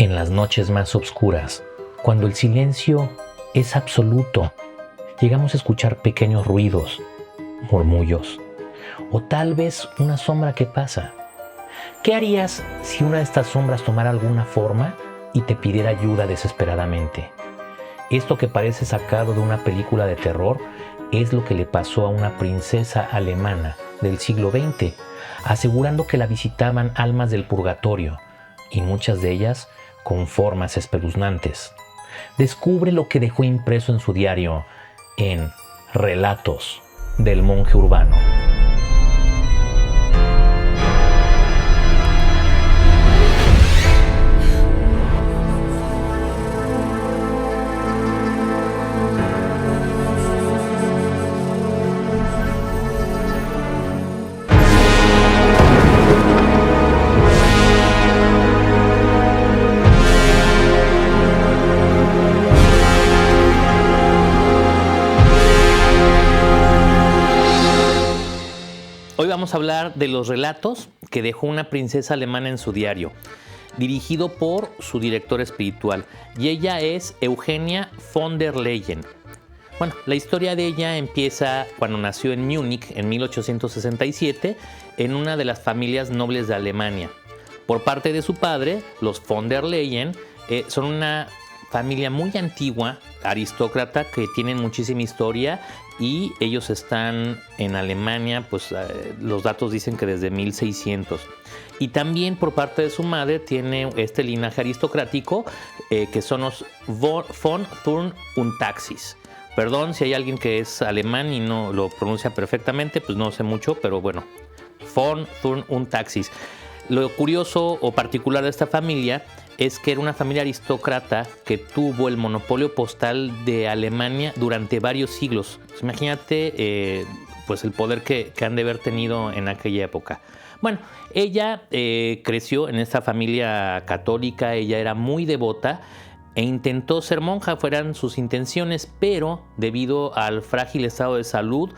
en las noches más oscuras, cuando el silencio es absoluto, llegamos a escuchar pequeños ruidos, murmullos, o tal vez una sombra que pasa. ¿Qué harías si una de estas sombras tomara alguna forma y te pidiera ayuda desesperadamente? Esto que parece sacado de una película de terror es lo que le pasó a una princesa alemana del siglo XX, asegurando que la visitaban almas del purgatorio, y muchas de ellas con formas espeluznantes. Descubre lo que dejó impreso en su diario en Relatos del monje urbano. Hoy vamos a hablar de los relatos que dejó una princesa alemana en su diario, dirigido por su director espiritual, y ella es Eugenia von der Leyen. Bueno, la historia de ella empieza cuando nació en Múnich en 1867 en una de las familias nobles de Alemania. Por parte de su padre, los von der Leyen son una familia muy antigua, aristócrata, que tienen muchísima historia, y ellos están en Alemania, pues los datos dicen que desde 1600. Y también por parte de su madre tiene este linaje aristocrático que son los von Thurn und Taxis. Perdón si hay alguien que es alemán y no lo pronuncia perfectamente, pues no sé mucho, pero bueno, von Thurn und Taxis. Lo curioso o particular de esta familia es que era una familia aristócrata que tuvo el monopolio postal de Alemania durante varios siglos. Pues imagínate pues el poder que han de haber tenido en aquella época. Bueno, ella creció en esta familia católica, ella era muy devota e intentó ser monja, fueran sus intenciones, pero debido al frágil estado de salud,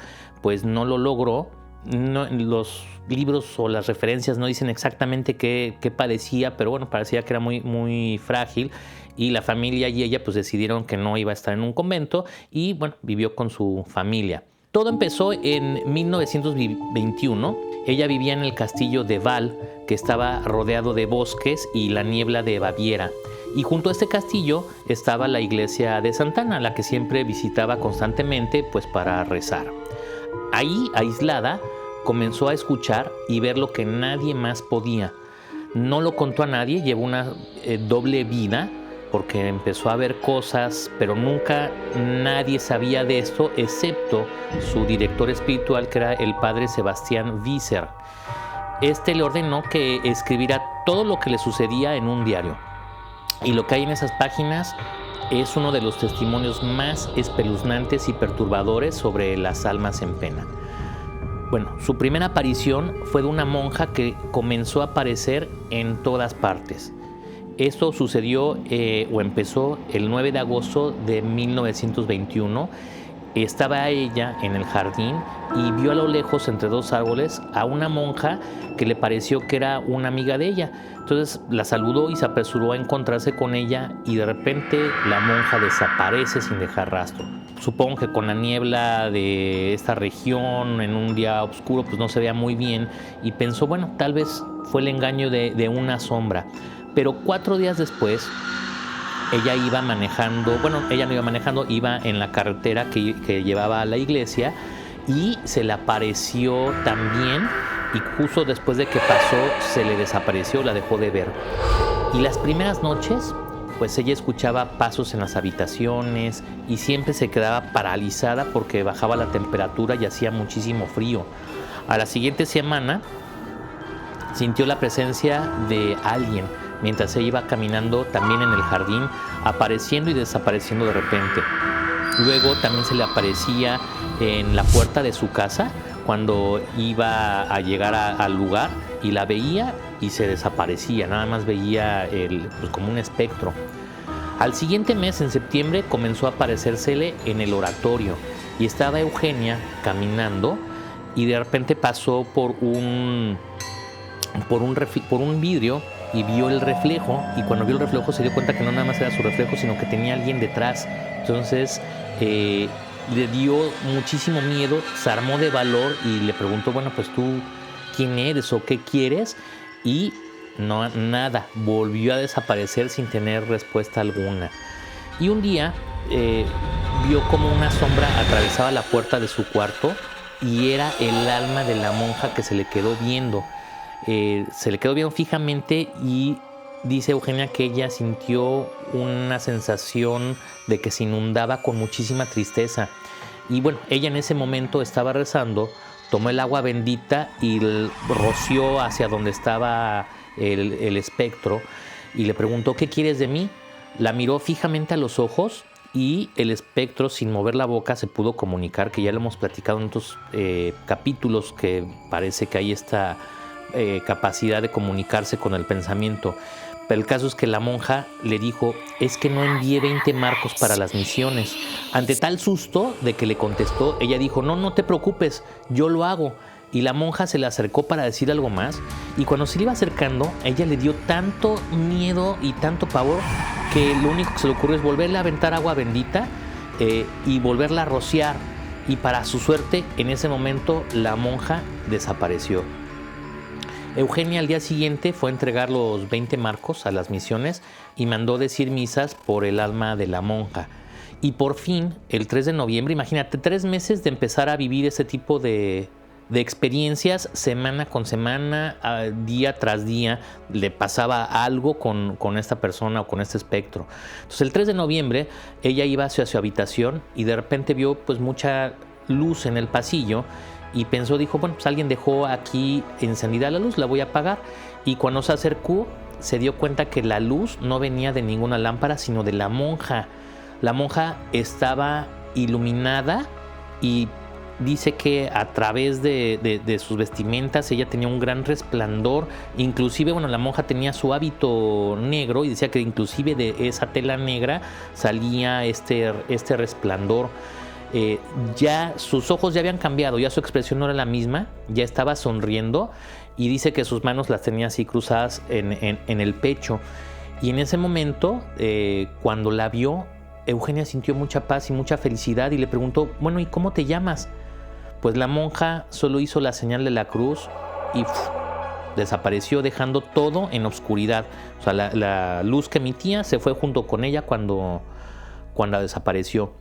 pues no lo logró. No, los libros o las referencias no dicen exactamente qué padecía, pero bueno, parecía que era muy, muy frágil, y la familia y ella pues decidieron que no iba a estar en un convento, y bueno, vivió con su familia. Todo empezó en 1921. Ella vivía en el castillo de Val, que estaba rodeado de bosques y la niebla de Baviera. Y junto a este castillo estaba la iglesia de Santa Ana, la que siempre visitaba constantemente pues para rezar. Ahí, aislada, comenzó a escuchar y ver lo que nadie más podía. No lo contó a nadie, llevó una doble vida, porque empezó a ver cosas, pero nunca nadie sabía de esto, excepto su director espiritual, que era el padre Sebastián Wieser. Este le ordenó que escribiera todo lo que le sucedía en un diario. Y lo que hay en esas páginas es uno de los testimonios más espeluznantes y perturbadores sobre las almas en pena. Bueno, su primera aparición fue de una monja que comenzó a aparecer en todas partes. Esto sucedió o empezó el 9 de agosto de 1921. Estaba ella en el jardín y vio a lo lejos, entre dos árboles, a una monja que le pareció que era una amiga de ella. Entonces la saludó y se apresuró a encontrarse con ella, y de repente la monja desaparece sin dejar rastro. Supongo que con la niebla de esta región, en un día oscuro, pues no se veía muy bien, y pensó, bueno, tal vez fue el engaño de una sombra. Pero 4 días después, ella iba manejando, bueno, ella no iba manejando, iba en la carretera que llevaba a la iglesia, y se le apareció también, y justo después de que pasó se le desapareció, la dejó de ver. Y las primeras noches, pues ella escuchaba pasos en las habitaciones y siempre se quedaba paralizada porque bajaba la temperatura y hacía muchísimo frío. A la siguiente semana sintió la presencia de alguien mientras ella iba caminando también en el jardín, apareciendo y desapareciendo de repente. Luego también se le aparecía en la puerta de su casa cuando iba a llegar al lugar, y la veía y se desaparecía, nada más veía pues como un espectro. Al siguiente mes, en septiembre, comenzó a aparecérsele en el oratorio, y estaba Eugenia caminando y de repente pasó por un vidrio y vio el reflejo, y cuando vio el reflejo se dio cuenta que no nada más era su reflejo, sino que tenía alguien detrás. Entonces le dio muchísimo miedo, se armó de valor y le preguntó, bueno, pues tú, ¿quién eres o qué quieres? Y no, nada, volvió a desaparecer sin tener respuesta alguna. Y un día vio como una sombra atravesaba la puerta de su cuarto y era el alma de la monja que se le quedó viendo. Se le quedó viendo fijamente y dice Eugenia que ella sintió una sensación de que se inundaba con muchísima tristeza. Y bueno, ella en ese momento estaba rezando, tomó el agua bendita y roció hacia donde estaba el espectro y le preguntó, ¿qué quieres de mí? La miró fijamente a los ojos y el espectro, sin mover la boca, se pudo comunicar, que ya lo hemos platicado en otros capítulos, que parece que hay esta capacidad de comunicarse con el pensamiento. Pero el caso es que la monja le dijo, es que no envié 20 marcos para las misiones. Ante tal susto de que le contestó, ella dijo, no te preocupes, yo lo hago. Y la monja se le acercó para decir algo más, y cuando se le iba acercando, ella le dio tanto miedo y tanto pavor que lo único que se le ocurrió es volverle a aventar agua bendita y volverla a rociar. Y para su suerte, en ese momento, la monja desapareció. Eugenia al día siguiente fue a entregar los 20 marcos a las misiones y mandó decir misas por el alma de la monja. Y por fin, el 3 de noviembre, imagínate, 3 meses de empezar a vivir ese tipo de experiencias, semana con semana, día tras día, le pasaba algo con esta persona o con este espectro. Entonces el 3 de noviembre ella iba hacia su habitación y de repente vio pues mucha luz en el pasillo y pensó, dijo, bueno, pues alguien dejó aquí encendida la luz, la voy a apagar. Y cuando se acercó se dio cuenta que la luz no venía de ninguna lámpara, sino de la monja. La monja estaba iluminada y dice que a través de sus vestimentas ella tenía un gran resplandor. Inclusive, bueno, la monja tenía su hábito negro y decía que inclusive de esa tela negra salía este resplandor. Ya sus ojos ya habían cambiado, ya su expresión no era la misma, ya estaba sonriendo y dice que sus manos las tenía así cruzadas en el pecho. Y en ese momento, cuando la vio, Eugenia sintió mucha paz y mucha felicidad y le preguntó, bueno, ¿y cómo te llamas? Pues la monja solo hizo la señal de la cruz y desapareció, dejando todo en oscuridad. O sea, la luz que emitía se fue junto con ella cuando desapareció.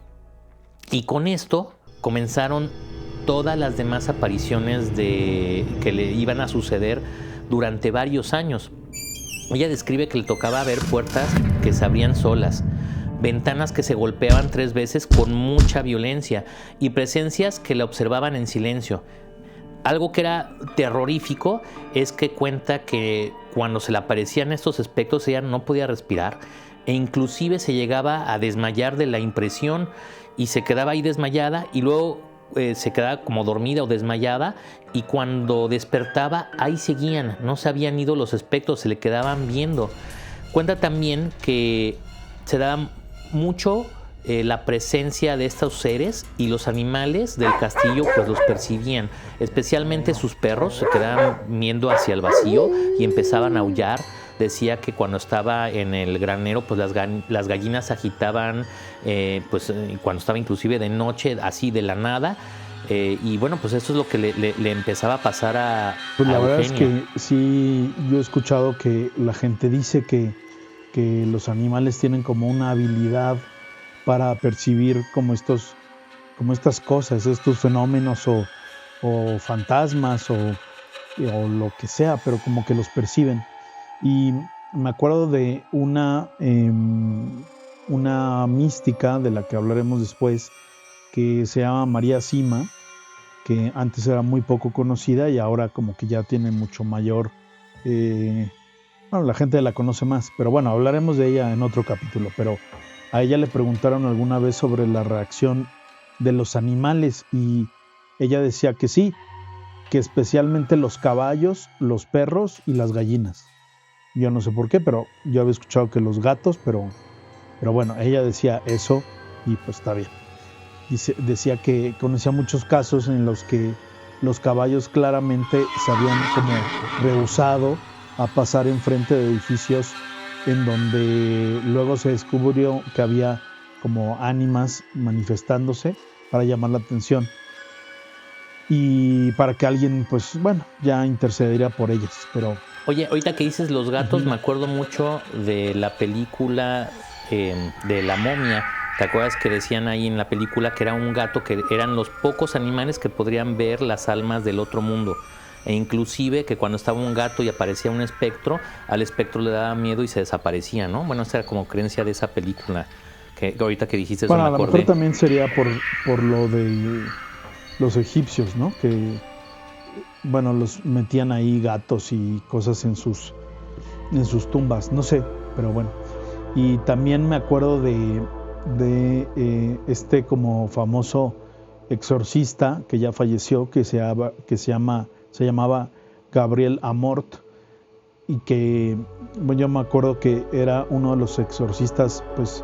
Y con esto comenzaron todas las demás apariciones que le iban a suceder durante varios años. Ella describe que le tocaba ver puertas que se abrían solas, ventanas que se golpeaban 3 veces con mucha violencia y presencias que la observaban en silencio. Algo que era terrorífico es que cuenta que cuando se le aparecían estos espectros ella no podía respirar e inclusive se llegaba a desmayar de la impresión y se quedaba ahí desmayada y luego se quedaba como dormida o desmayada y cuando despertaba ahí seguían, no se habían ido los espectros, se le quedaban viendo. Cuenta también que se daba mucho la presencia de estos seres y los animales del castillo pues los percibían, especialmente sus perros se quedaban viendo hacia el vacío y empezaban a aullar. Decía que cuando estaba en el granero pues las gallinas se agitaban cuando estaba inclusive de noche así de la nada y bueno pues esto es lo que le empezaba a pasar a pues la verdad Eugenia. es que sí, yo he escuchado que la gente dice que los animales tienen como una habilidad para percibir como estas cosas, estos fenómenos o fantasmas o lo que sea, pero como que los perciben. Y me acuerdo de una mística de la que hablaremos después, que se llama María Sima, que antes era muy poco conocida y ahora como que ya tiene mucho mayor... bueno, la gente la conoce más, pero bueno, hablaremos de ella en otro capítulo. Pero a ella le preguntaron alguna vez sobre la reacción de los animales y ella decía que sí, que especialmente los caballos, los perros y las gallinas. Yo no sé por qué, pero yo había escuchado que los gatos, pero bueno, ella decía eso y pues está bien. Y decía que conocía muchos casos en los que los caballos claramente se habían como rehusado a pasar enfrente de edificios en donde luego se descubrió que había como ánimas manifestándose para llamar la atención y para que alguien, pues bueno, ya intercedería por ellas. Pero oye, ahorita que dices los gatos, me acuerdo mucho de la película de La Momia. ¿Te acuerdas que decían ahí en la película que era un gato, que eran los pocos animales que podrían ver las almas del otro mundo? E inclusive que cuando estaba un gato y aparecía un espectro, al espectro le daba miedo y se desaparecía, ¿no? Bueno, esa era como creencia de esa película, que ahorita que dijiste eso bueno, me a lo acordé. mejor también sería por lo de los egipcios, ¿no? Que, bueno, los metían ahí gatos y cosas en sus tumbas, no sé, pero bueno. Y también me acuerdo de este como famoso exorcista que ya falleció, que se llamaba Gabriel Amort, y que, bueno, yo me acuerdo que era uno de los exorcistas pues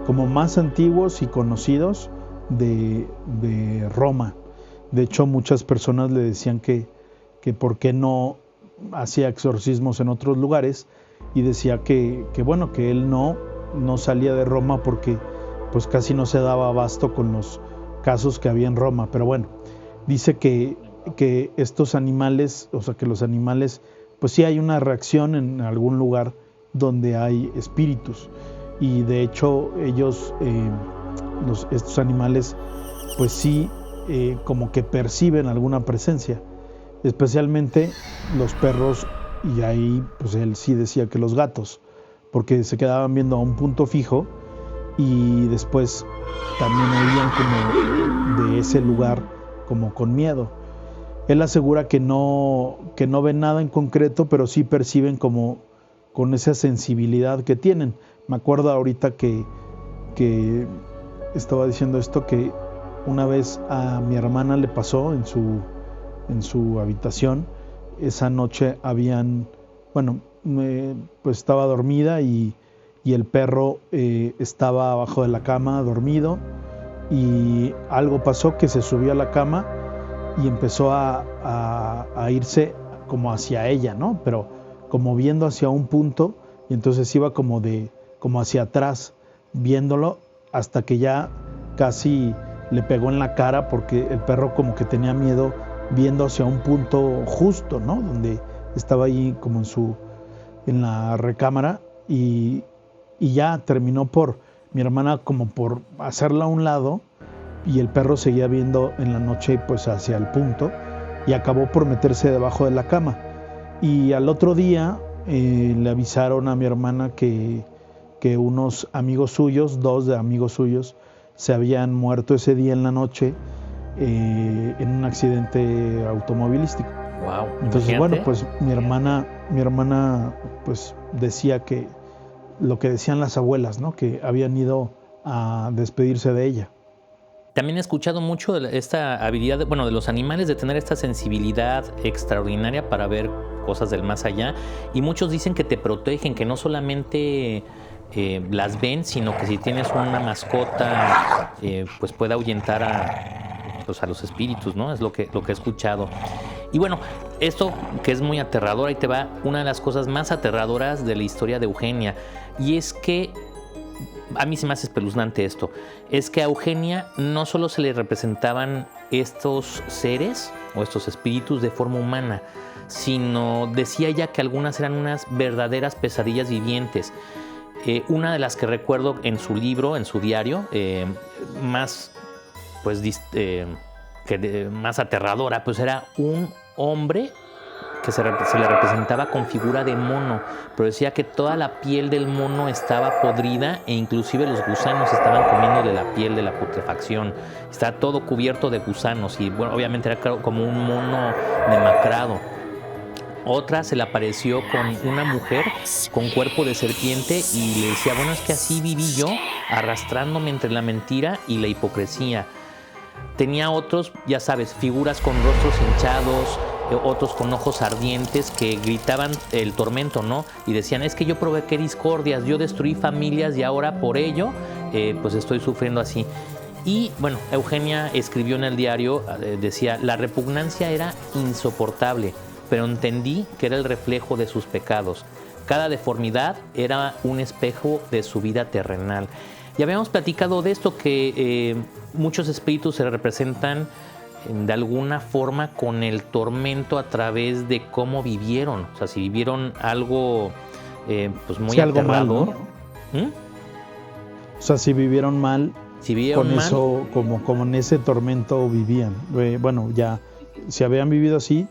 como más antiguos y conocidos de Roma. De hecho, muchas personas le decían que por qué no hacía exorcismos en otros lugares, y decía que bueno, que él no salía de Roma porque pues casi no se daba abasto con los casos que había en Roma. Pero bueno, dice que estos animales, o sea, que los animales, pues sí hay una reacción en algún lugar donde hay espíritus, y de hecho ellos, estos animales, pues sí, como que perciben alguna presencia, especialmente los perros, y ahí pues él sí decía que los gatos, porque se quedaban viendo a un punto fijo y después también oían como de ese lugar como con miedo. Él asegura que no ven nada en concreto, pero sí perciben como con esa sensibilidad que tienen. Me acuerdo ahorita que estaba diciendo esto, que una vez a mi hermana le pasó en su habitación. Esa noche pues estaba dormida y el perro estaba abajo de la cama dormido, y algo pasó que se subió a la cama y empezó a irse como hacia ella, ¿no? Pero como viendo hacia un punto, y entonces iba como hacia atrás viéndolo, hasta que ya casi le pegó en la cara, porque el perro como que tenía miedo viendo hacia un punto justo, ¿no? Donde estaba ahí como en la recámara, y ya terminó mi hermana como por hacerla a un lado, y el perro seguía viendo en la noche pues hacia el punto, y acabó por meterse debajo de la cama. Y al otro día le avisaron a mi hermana que unos amigos suyos, dos de amigos suyos, se habían muerto ese día en la noche en un accidente automovilístico. Wow. Entonces, Imagínate. bueno, pues mi hermana pues decía que lo que decían las abuelas, ¿no? Que habían ido a despedirse de ella. También he escuchado mucho de esta habilidad, de los animales, de tener esta sensibilidad extraordinaria para ver cosas del más allá. Y muchos dicen que te protegen, que no solamente las ven, sino que si tienes una mascota, pues puede ahuyentar a los espíritus, ¿no? Es lo que he escuchado. Y bueno, esto que es muy aterrador, ahí te va una de las cosas más aterradoras de la historia de Eugenia. Y es que a mí se me hace espeluznante esto. Es que a Eugenia no solo se le representaban estos seres o estos espíritus de forma humana, sino decía ella que algunas eran unas verdaderas pesadillas vivientes. Una de las que recuerdo en su libro, en su diario, más aterradora, pues era un hombre que se le representaba con figura de mono, pero decía que toda la piel del mono estaba podrida, e inclusive los gusanos estaban comiéndole la piel de la putrefacción. Estaba todo cubierto de gusanos, y bueno, obviamente era como un mono demacrado. Otra se le apareció con una mujer con cuerpo de serpiente y le decía, bueno, es que así viví yo, arrastrándome entre la mentira y la hipocresía. Tenía otros, ya sabes, figuras con rostros hinchados, otros con ojos ardientes que gritaban el tormento, ¿no? Y decían, es que yo provoqué discordias, yo destruí familias y ahora por ello, pues estoy sufriendo así. Y bueno, Eugenia escribió en el diario, decía, la repugnancia era insoportable. pero entendí que era el reflejo de sus pecados. Cada deformidad era un espejo de su vida terrenal. Y habíamos platicado de esto, que muchos espíritus se representan de alguna forma con el tormento a través de cómo vivieron. O sea, si vivieron algo pues muy aterrador. Algo mal, ¿no? O sea, si vivieron mal, si vivieron con mal, eso, como en ese tormento vivían. Bueno, ya, si habían vivido así,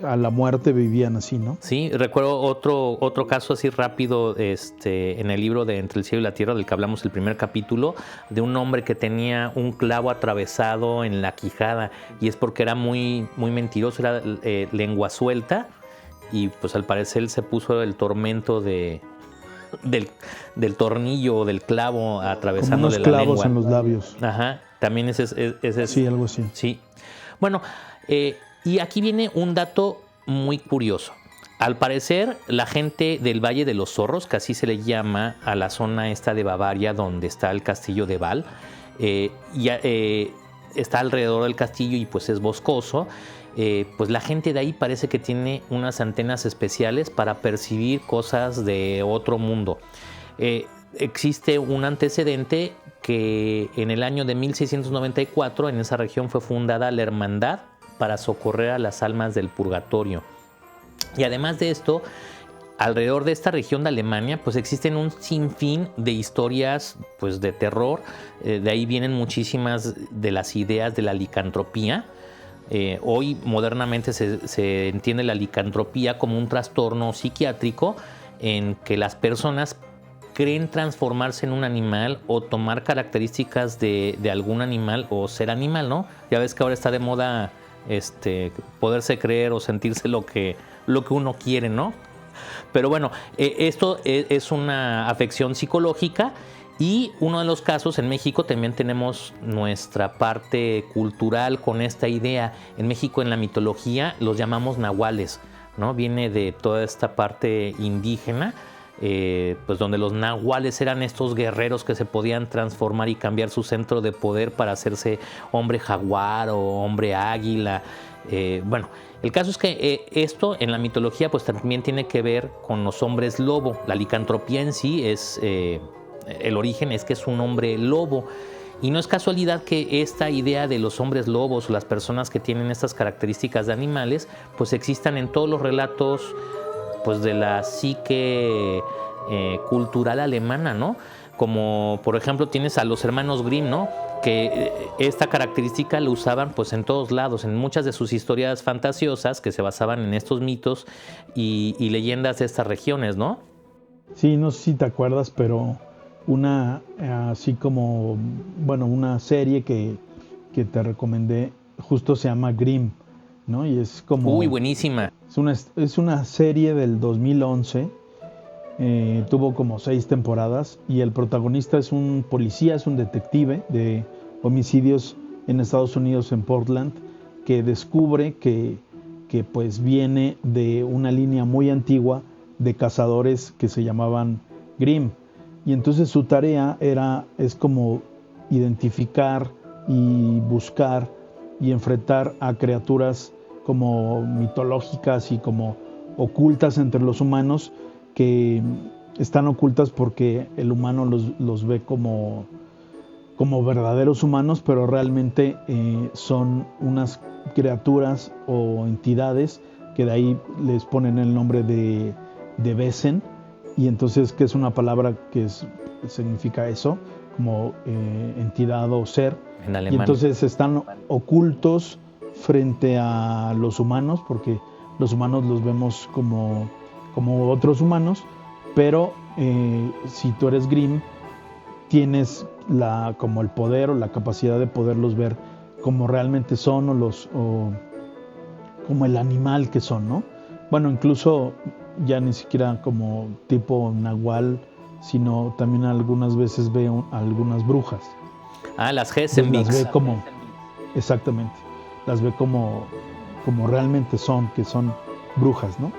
a la muerte vivían así, ¿no? Sí, recuerdo otro caso así rápido en el libro de Entre el cielo y la tierra, del que hablamos el primer capítulo, de un hombre que tenía un clavo atravesado en la quijada, y es porque era muy, muy mentiroso, era lengua suelta, y pues al parecer él se puso el tormento del tornillo o del clavo atravesándole la lengua. Como unos clavos en los labios. Ajá, también ese es. Sí, algo así. Sí. Bueno, y aquí viene un dato muy curioso. Al parecer, la gente del Valle de los Zorros, que así se le llama a la zona esta de Bavaria, donde está el castillo de Val, está alrededor del castillo y pues es boscoso. Pues la gente de ahí parece que tiene unas antenas especiales para percibir cosas de otro mundo. Existe un antecedente que en el año de 1694 en esa región fue fundada la Hermandad para socorrer a las almas del purgatorio. Y además de esto, alrededor de esta región de Alemania, pues existen un sinfín de historias pues, de terror. De ahí vienen muchísimas de las ideas de la licantropía. Hoy modernamente se entiende la licantropía como un trastorno psiquiátrico en que las personas creen transformarse en un animal o tomar características de algún animal o ser animal, ¿no? Ya ves que ahora está de moda poderse creer o sentirse lo que uno quiere, ¿no? Pero bueno, esto es una afección psicológica. Y uno de los casos, en México también tenemos nuestra parte cultural con esta idea. En México, en la mitología, los llamamos nahuales, ¿no? Viene de toda esta parte indígena, pues donde los nahuales eran estos guerreros que se podían transformar y cambiar su centro de poder para hacerse hombre jaguar o hombre águila. Bueno, el caso es que esto en la mitología pues también tiene que ver con los hombres lobo. La licantropía en sí es... el origen es que es un hombre lobo, y no es casualidad que esta idea de los hombres lobos o las personas que tienen estas características de animales pues existan en todos los relatos pues de la psique cultural alemana, ¿no? Como por ejemplo tienes a los hermanos Grimm, ¿no? Que esta característica la usaban pues en todos lados, en muchas de sus historias fantasiosas que se basaban en estos mitos y leyendas de estas regiones, ¿no? Sí, no sé si te acuerdas, pero una así como, bueno, una serie que te recomendé justo se llama Grimm, ¿no? Y es como... Uy, buenísima. Es una serie del 2011, tuvo como 6 temporadas y el protagonista es un policía, es un detective de homicidios en Estados Unidos, en Portland, que descubre que pues viene de una línea muy antigua de cazadores que se llamaban Grimm. Y entonces su tarea es como identificar y buscar y enfrentar a criaturas como mitológicas y como ocultas entre los humanos, que están ocultas porque el humano los ve como verdaderos humanos, pero realmente son unas criaturas o entidades que de ahí les ponen el nombre de Wesen. Y entonces, que es una palabra que significa eso, como entidad o ser. En alemán. Y entonces están ocultos frente a los humanos, porque los humanos los vemos como otros humanos, pero si tú eres Grimm, tienes como el poder o la capacidad de poderlos ver como realmente son o como el animal que son, ¿no? Bueno, incluso ya ni siquiera como tipo nahual, sino también algunas veces veo algunas brujas. Las Hessenbix. Las ve como, exactamente, las ve como realmente son, que son brujas, ¿no?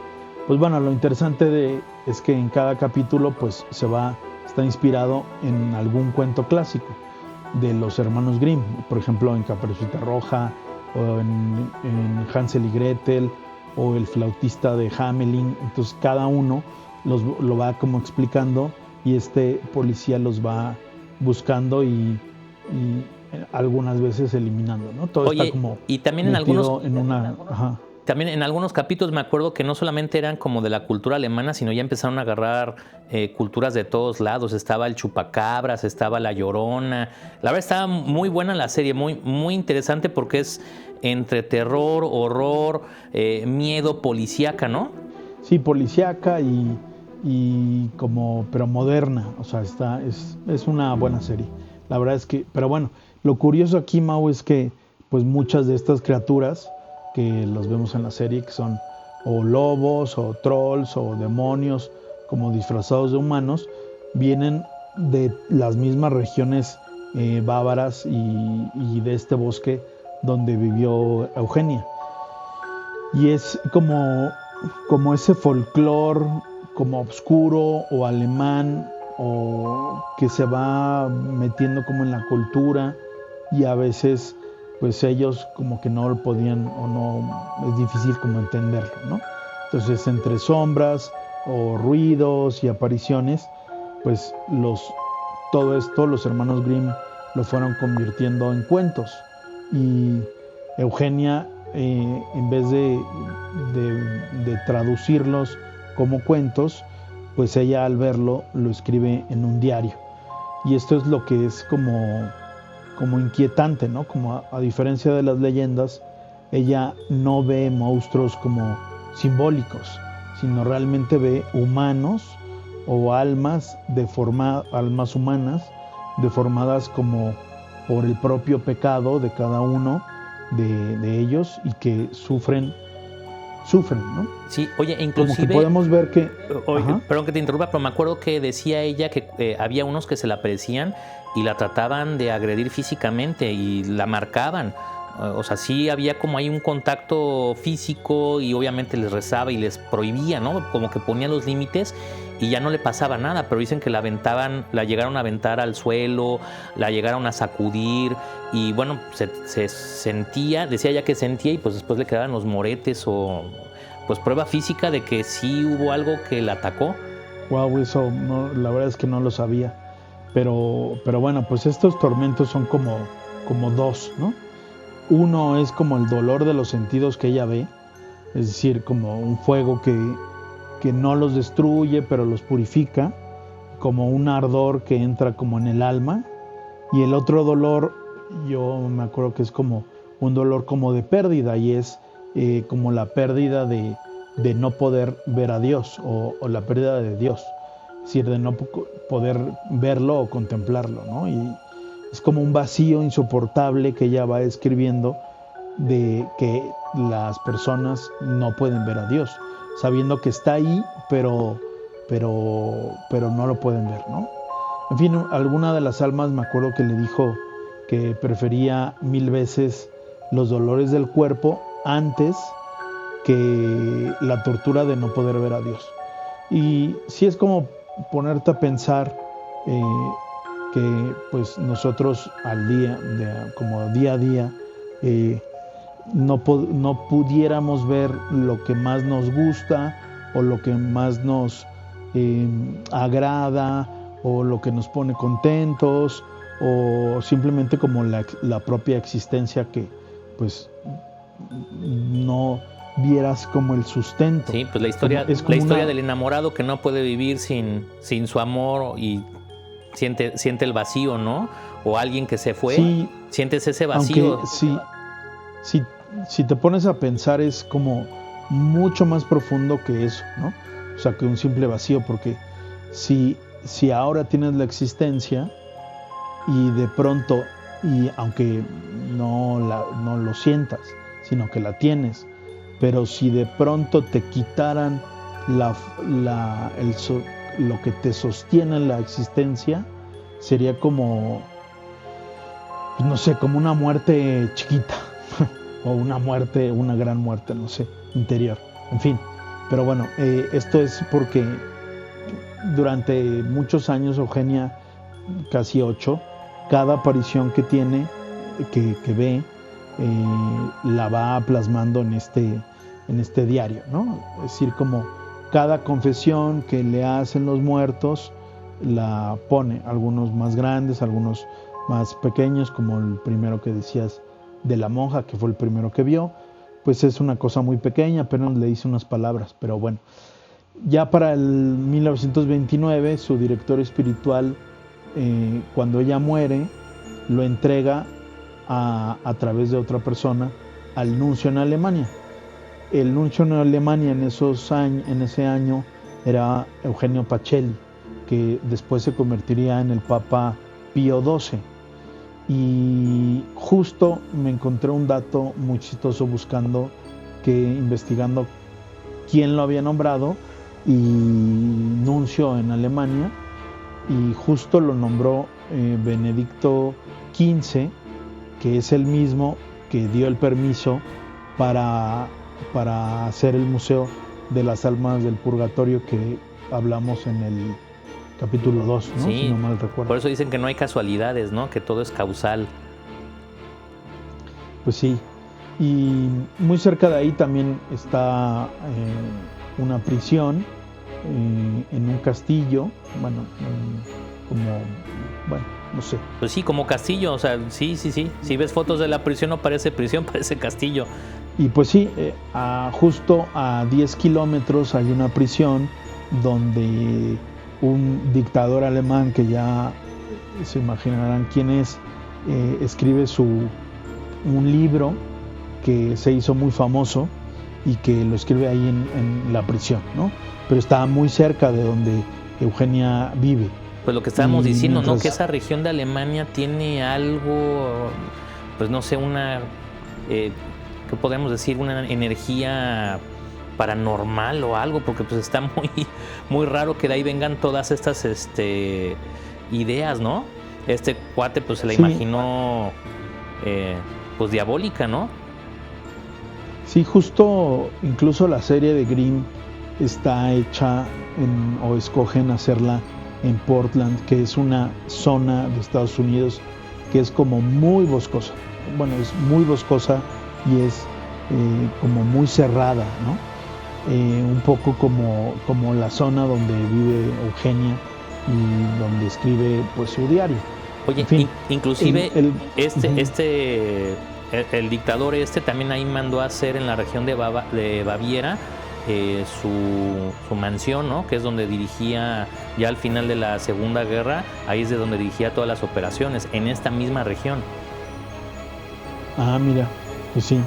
Pues bueno, lo interesante es que en cada capítulo pues está inspirado en algún cuento clásico de los hermanos Grimm, por ejemplo en Caperucita Roja, o en Hansel y Gretel, o el flautista de Hamelin. Entonces cada uno lo va como explicando y este policía los va buscando y algunas veces eliminando, ¿no? Todo Oye, está como y también metido en una... También en algunos capítulos me acuerdo que no solamente eran como de la cultura alemana, sino ya empezaron a agarrar culturas de todos lados. Estaba el chupacabras, estaba la Llorona. La verdad estaba muy buena la serie, muy, muy interesante porque es entre terror, horror, miedo, policíaca, ¿no? Sí, policíaca y como, pero moderna. O sea, es una buena serie. La verdad es que, pero bueno, lo curioso aquí, Mau, es que pues muchas de estas criaturas que los vemos en la serie, que son o lobos o trolls o demonios como disfrazados de humanos, vienen de las mismas regiones bávaras y de este bosque donde vivió Eugenia. Y es como ese folclore como oscuro o alemán o que se va metiendo como en la cultura y a veces pues ellos como que no lo podían o no, es difícil como entenderlo, ¿no? Entonces entre sombras o ruidos y apariciones, pues todo esto los hermanos Grimm lo fueron convirtiendo en cuentos y Eugenia en vez de traducirlos como cuentos, pues ella al verlo lo escribe en un diario. Y esto es lo que es como inquietante, ¿no? Como a diferencia de las leyendas, ella no ve monstruos como simbólicos, sino realmente ve humanos o almas humanas deformadas como por el propio pecado de cada uno de ellos y que sufren, ¿no? Sí, oye, Como que inclusive, podemos ver que... perdón que te interrumpa, pero me acuerdo que decía ella que había unos que se la aparecían y la trataban de agredir físicamente y la marcaban. O sea, sí había como ahí un contacto físico y obviamente les rezaba y les prohibía, ¿no? Como que ponía los límites y ya no le pasaba nada, pero dicen que la llegaron a aventar al suelo, la llegaron a sacudir y bueno, se sentía, decía ella que sentía y pues después le quedaban los moretes o pues prueba física de que sí hubo algo que la atacó. Wow, eso no, la verdad es que no lo sabía. Pero bueno, pues estos tormentos son como dos, ¿no? Uno es como el dolor de los sentidos que ella ve, es decir, como un fuego que no los destruye, pero los purifica, como un ardor que entra como en el alma. Y el otro dolor, yo me acuerdo que es como un dolor como de pérdida, y es como la pérdida de no poder ver a Dios o la pérdida de Dios, es decir, de no poder verlo o contemplarlo, ¿no? Y es como un vacío insoportable que ella va escribiendo de que las personas no pueden ver a Dios, sabiendo que está ahí, pero no lo pueden ver, ¿no? En fin, alguna de las almas me acuerdo que le dijo que prefería 1000 veces los dolores del cuerpo antes que la tortura de no poder ver a Dios. Y sí es como ponerte a pensar que pues nosotros al día, como día a día, no pudiéramos ver lo que más nos gusta o lo que más nos agrada o lo que nos pone contentos o simplemente como la propia existencia que pues no vieras como el sustento. Sí, pues la historia del enamorado que no puede vivir sin su amor y siente el vacío, ¿no? O alguien que se fue, sí, sientes ese vacío. Aunque si te pones a pensar es como mucho más profundo que eso, ¿no? O sea, que un simple vacío, porque si ahora tienes la existencia y de pronto, y aunque no lo sientas, sino que la tienes, pero si de pronto te quitaran lo que te sostiene la existencia, sería como, no sé, como una muerte chiquita o una gran muerte, no sé, interior, en fin. Pero bueno, esto es porque durante muchos años Eugenia, casi 8, cada aparición que tiene, que ve, la va plasmando en en este diario, ¿no? Es decir, como cada confesión que le hacen los muertos la pone, algunos más grandes, algunos más pequeños, como el primero que decías de la monja, que fue el primero que vio, pues es una cosa muy pequeña, apenas le dice unas palabras, pero bueno. Ya para el 1929, su director espiritual, cuando ella muere, lo entrega a través de otra persona al nuncio en Alemania. El nuncio en Alemania en ese año era Eugenio Pacelli, que después se convertiría en el Papa Pío XII. Y justo me encontré un dato muy chistoso investigando quién lo había nombrado y nuncio en Alemania, y justo lo nombró Benedicto XV, que es el mismo que dio el permiso para hacer el Museo de las Almas del Purgatorio que hablamos en el capítulo 2, ¿no? Sí, si no mal recuerdo. Por eso dicen que no hay casualidades, ¿no? Que todo es causal. Pues sí, y muy cerca de ahí también está una prisión en un castillo, no sé. Pues sí, como castillo, o sea, sí. Si ves fotos de la prisión no parece prisión, parece castillo. Y pues sí, justo a 10 kilómetros hay una prisión donde un dictador alemán, que ya se imaginarán quién es, escribe un libro que se hizo muy famoso y que lo escribe ahí en la prisión, ¿no? Pero está muy cerca de donde Eugenia vive. Pues lo que estábamos diciendo, ¿no? Que esa región de Alemania tiene algo, pues no sé, ¿qué podemos decir? Una energía paranormal o algo, porque pues está muy raro que de ahí vengan todas estas ideas, ¿no? Este cuate pues se la imaginó pues diabólica, ¿no? Sí, justo incluso la serie de Grimm está hecha o escogen hacerla en Portland, que es una zona de Estados Unidos que es como muy boscosa. Bueno, es muy boscosa y es como muy cerrada, ¿no? Un poco como la zona donde vive Eugenia y donde escribe pues su diario. Oye, en fin, inclusive el dictador también ahí mandó a hacer en la región de Baviera su mansión, ¿no? Que es donde dirigía ya al final de la Segunda Guerra, ahí es de donde dirigía todas las operaciones, en esta misma región. Ah, mira, pues sí.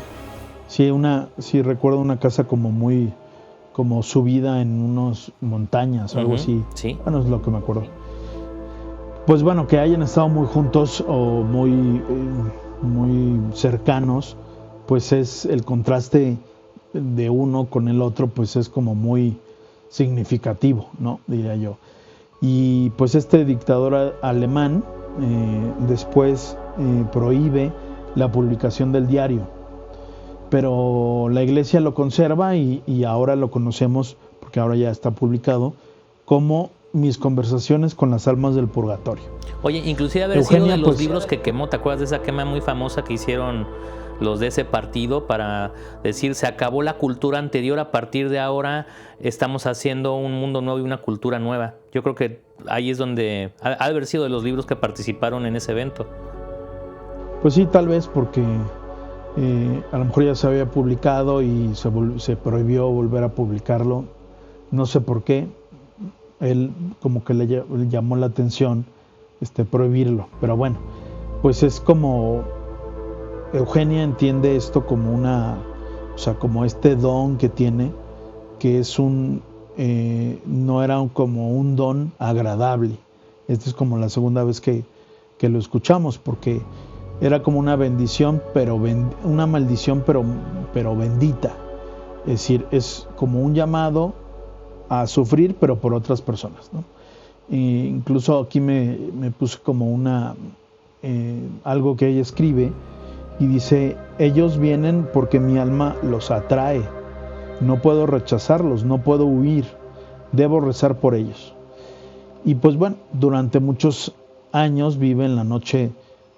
Sí recuerdo una casa como subida en unas montañas o algo así. Sí. Bueno, es lo que me acuerdo. Pues bueno, que hayan estado muy juntos o muy cercanos, pues es el contraste de uno con el otro, pues es como muy significativo, ¿no? Diría yo. Y pues este dictador alemán después prohíbe la publicación del diario, pero la iglesia lo conserva y ahora lo conocemos, porque ahora ya está publicado, como Mis conversaciones con las almas del purgatorio. Oye, inclusive haber sido de los libros que quemó, ¿te acuerdas de esa quema muy famosa que hicieron los de ese partido para decir se acabó la cultura anterior, a partir de ahora estamos haciendo un mundo nuevo y una cultura nueva? Yo creo que ahí es donde ha de haber sido de los libros que participaron en ese evento. Pues sí, tal vez porque a lo mejor ya se había publicado y se prohibió volver a publicarlo. No sé por qué. Él como que le llamó la atención prohibirlo. Pero bueno, pues es como Eugenia entiende esto como como este don que tiene, que es no era como un don agradable. Esta es como la segunda vez que lo escuchamos, porque era como una bendición, una maldición, pero bendita. Es decir, es como un llamado a sufrir, pero por otras personas, ¿no? Incluso aquí me puse como algo que ella escribe y dice: ellos vienen porque mi alma los atrae, no puedo rechazarlos, no puedo huir, debo rezar por ellos. Y pues bueno, durante muchos años vive en la noche,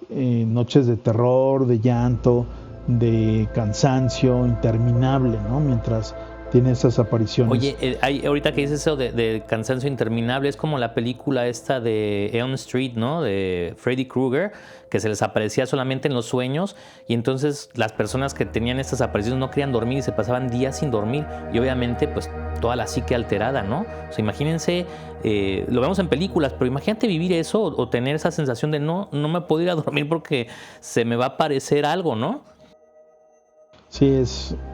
noches de terror, de llanto, de cansancio interminable, ¿no? Mientras tiene esas apariciones. Oye, ahorita que dices eso de cansancio interminable, es como la película esta de Elm Street, ¿no? De Freddy Krueger, que se les aparecía solamente en los sueños, y entonces las personas que tenían estas apariciones no querían dormir y se pasaban días sin dormir, y obviamente pues toda la psique alterada, ¿no? O sea, imagínense, lo vemos en películas, pero imagínate vivir eso o tener esa sensación de no me puedo ir a dormir porque se me va a aparecer algo, ¿no? Sí,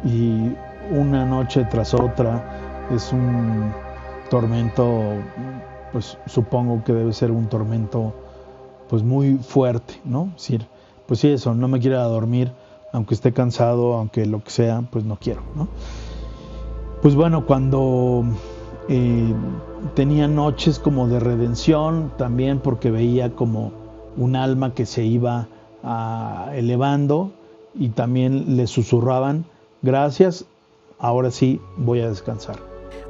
y una noche tras otra es un tormento, pues supongo que debe ser un tormento pues muy fuerte, ¿no? Es decir, pues sí, eso, no me quiero ir a dormir, aunque esté cansado, aunque lo que sea, pues no quiero, ¿no? Pues bueno, cuando tenía noches como de redención, también porque veía como un alma que se iba elevando, y también le susurraban, gracias, ahora sí voy a descansar.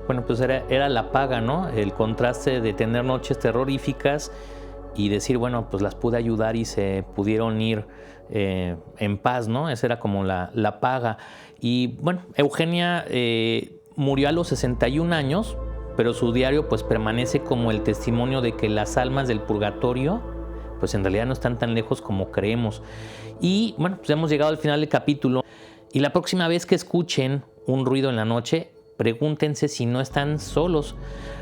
Bueno, pues era la paga, ¿no? El contraste de tener noches terroríficas y decir, bueno, pues las pude ayudar y se pudieron ir en paz, ¿no? Esa era como la paga. Y bueno, Eugenia murió a los 61 años, pero su diario pues permanece como el testimonio de que las almas del purgatorio pues en realidad no están tan lejos como creemos. Y bueno, pues hemos llegado al final del capítulo. Y la próxima vez que escuchen un ruido en la noche, pregúntense si no están solos.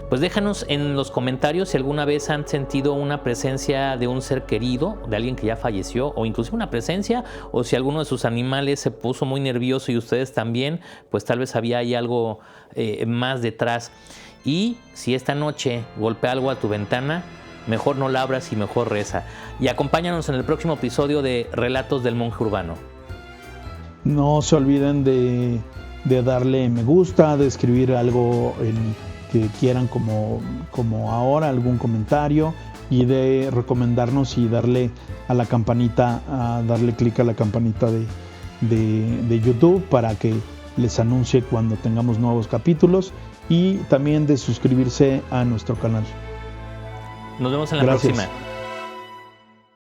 Pues déjanos en los comentarios si alguna vez han sentido una presencia de un ser querido, de alguien que ya falleció, o inclusive una presencia, o si alguno de sus animales se puso muy nervioso y ustedes también, pues tal vez había ahí algo más detrás. Y si esta noche golpea algo a tu ventana, mejor no la abras y mejor reza. Y acompáñanos en el próximo episodio de Relatos del Monje Urbano. No se olviden de darle me gusta, de escribir algo que quieran como ahora, algún comentario, y de recomendarnos y darle a la campanita, darle clic a la campanita de YouTube para que les anuncie cuando tengamos nuevos capítulos, y también de suscribirse a nuestro canal. Nos vemos en la próxima.